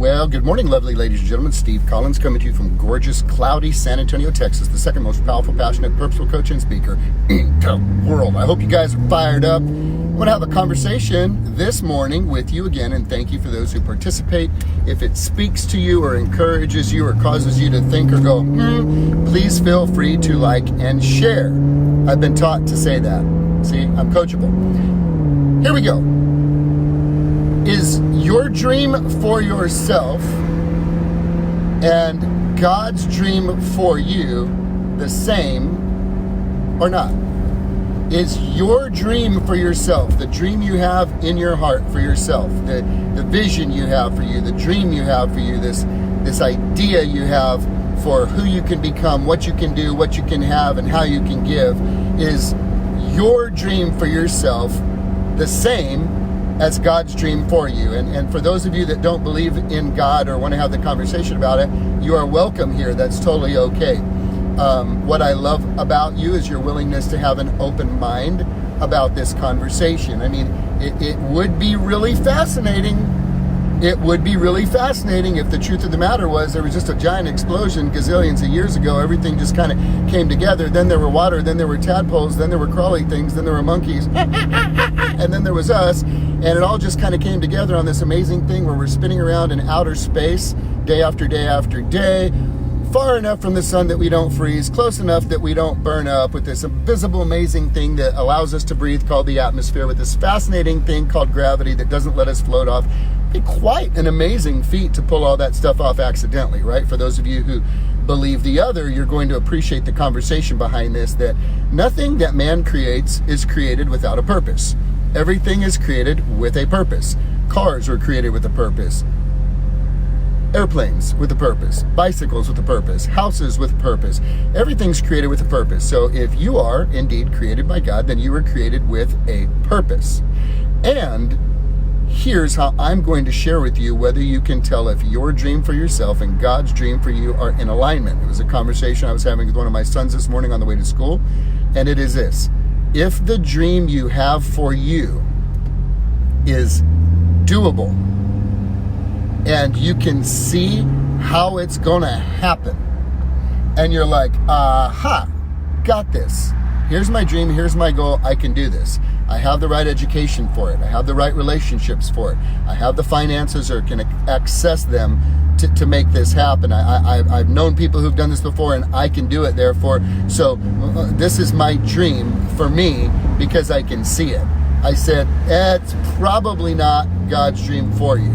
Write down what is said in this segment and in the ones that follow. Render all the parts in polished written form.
Well, good morning, lovely ladies and gentlemen. Steve Collins coming to you from gorgeous, cloudy San Antonio, Texas, the second most powerful, passionate, purposeful coach and speaker in the world. I hope you guys are fired up. I want to have a conversation this morning with you again, and thank you for those who participate. If it speaks to you or encourages you or causes you to think or go, please feel free to like and share. I've been taught to say that. See, I'm coachable. Here we go. Is your dream for yourself and God's dream for you the same or not? Is your dream for yourself, the dream you have in your heart for yourself, the vision you have for you, the dream you have for you, this idea you have for who you can become, what you can do, what you can have, and how you can give, is your dream for yourself the same as God's dream for you? And for those of you that don't believe in God or want to have the conversation about it, you are welcome here. That's totally okay. What I love about you is your willingness to have an open mind about this conversation. I mean, it would be really fascinating. It would be really fascinating if the truth of the matter was there was just a giant explosion gazillions of years ago. Everything just kind of came together. Then there were water, then there were tadpoles, then there were crawly things, then there were monkeys, and then there was us. And it all just kind of came together on this amazing thing where we're spinning around in outer space day after day after day, far enough from the sun that we don't freeze, close enough that we don't burn up, with this invisible, amazing thing that allows us to breathe called the atmosphere, with this fascinating thing called gravity that doesn't let us float off. It'd be quite an amazing feat to pull all that stuff off accidentally, right? For those of you who believe the other, you're going to appreciate the conversation behind this, that nothing that man creates is created without a purpose. Everything is created with a purpose. Cars were created with a purpose. Airplanes with a purpose. Bicycles with a purpose. Houses with a purpose. Everything's created with a purpose. So if you are indeed created by God, then you were created with a purpose. And here's how I'm going to share with you whether you can tell if your dream for yourself and God's dream for you are in alignment. It was a conversation I was having with one of my sons this morning on the way to school, and it is this. If the dream you have for you is doable and you can see how it's going to happen, and you're like, aha, got this. Here's my dream, here's my goal, I can do this. I have the right education for it. I have the right relationships for it. I have the finances or can access them to make this happen. I've known people who've done this before, and I can do it, therefore. So this is my dream for me because I can see it. I said, it's probably not God's dream for you.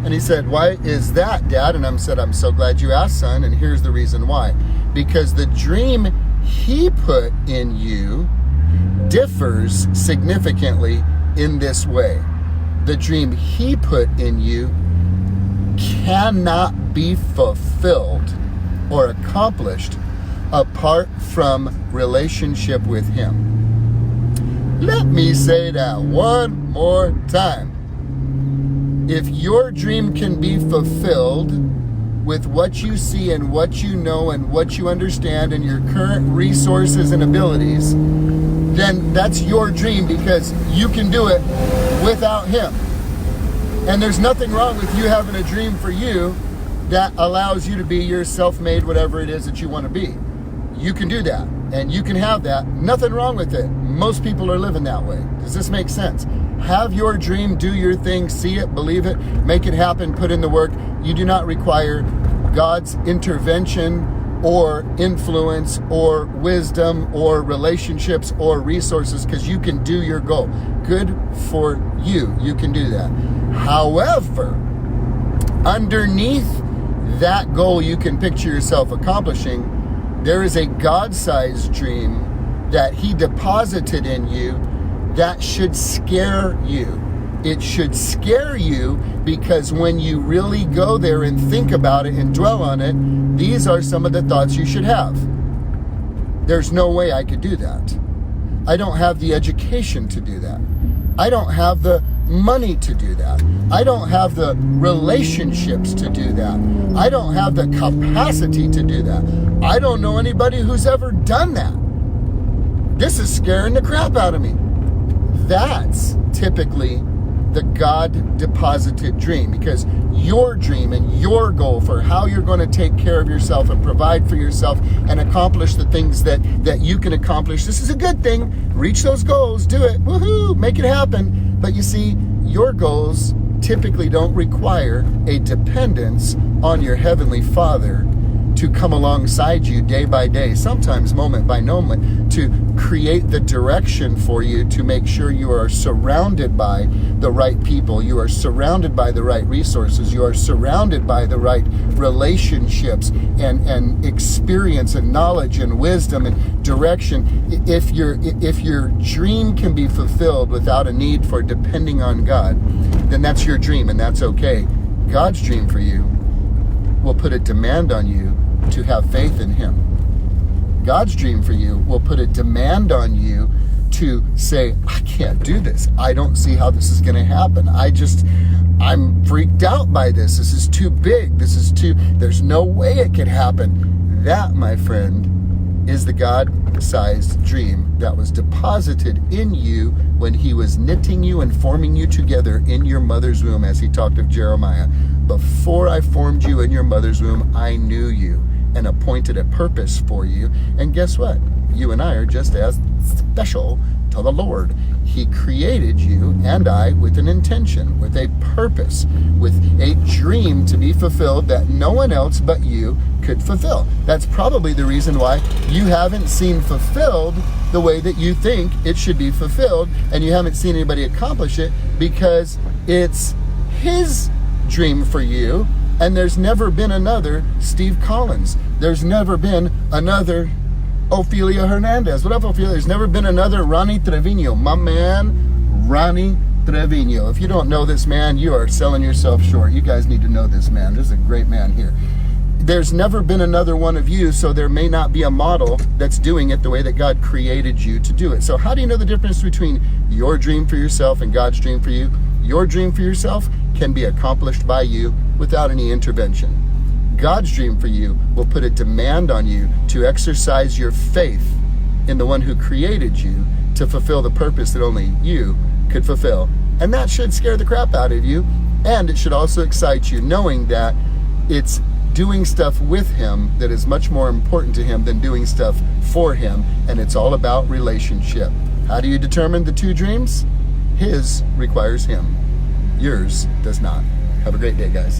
And he said, why is that, Dad? And I said, I'm so glad you asked, son, and here's the reason why. Because the dream he put in you differs significantly in this way. The dream he put in you cannot be fulfilled or accomplished apart from relationship with him. Let me say that one more time. If your dream can be fulfilled with what you see and what you know and what you understand and your current resources and abilities, then that's your dream because you can do it without him. And there's nothing wrong with you having a dream for you that allows you to be your self-made whatever it is that you want to be. You can do that and you can have that. Nothing wrong with it. Most people are living that way. Does this make sense? Have your dream, do your thing, see it, believe it, make it happen, put in the work. You do not require God's intervention or influence or wisdom or relationships or resources, because you can do your goal. Good for you. You can do that. However, underneath that goal you can picture yourself accomplishing, there is a God-sized dream that he deposited in you that should scare you. It should scare you because when you really go there and think about it and dwell on it, these are some of the thoughts you should have. There's no way I could do that. I don't have the education to do that. I don't have the money to do that. I don't have the relationships to do that. I don't have the capacity to do that. I don't know anybody who's ever done that. This is scaring the crap out of me. That's typically the God-deposited dream, because your dream and your goal for how you're going to take care of yourself and provide for yourself and accomplish the things that you can accomplish. This is a good thing. Reach those goals. Do it. Woohoo! Make it happen. But you see, your goals typically don't require a dependence on your Heavenly Father to come alongside you day by day, sometimes moment by moment, to create the direction for you, to make sure you are surrounded by the right people, you are surrounded by the right resources, you are surrounded by the right relationships and experience and knowledge and wisdom and direction. If your dream can be fulfilled without a need for depending on God, then that's your dream, and that's okay. God's dream for you will put a demand on you to have faith in Him. God's dream for you will put a demand on you to say, I can't do this. I don't see how this is going to happen. I'm freaked out by this. This is too big. There's no way it could happen. That, my friend, is the God-sized dream that was deposited in you when He was knitting you and forming you together in your mother's womb, as He talked of Jeremiah. Before I formed you in your mother's womb, I knew you and appointed a purpose for you. And guess what? You and I are just as special to the Lord. He created you and I with an intention, with a purpose, with a dream to be fulfilled that no one else but you could fulfill. That's probably the reason why you haven't seen fulfilled the way that you think it should be fulfilled, and you haven't seen anybody accomplish it, because it's His dream for you. And there's never been another Steve Collins. There's never been another Ophelia Hernandez. What up, Ophelia? There's never been another Ronnie Trevino. My man, Ronnie Trevino. If you don't know this man, you are selling yourself short. You guys need to know this man. This is a great man here. There's never been another one of you, so there may not be a model that's doing it the way that God created you to do it. So how do you know the difference between your dream for yourself and God's dream for you? Your dream for yourself can be accomplished by you without any intervention. God's dream for you will put a demand on you to exercise your faith in the one who created you to fulfill the purpose that only you could fulfill. And that should scare the crap out of you, and it should also excite you, knowing that it's doing stuff with Him that is much more important to Him than doing stuff for Him, and it's all about relationship. How do you determine the two dreams? His requires Him. Yours does not. Have a great day, guys.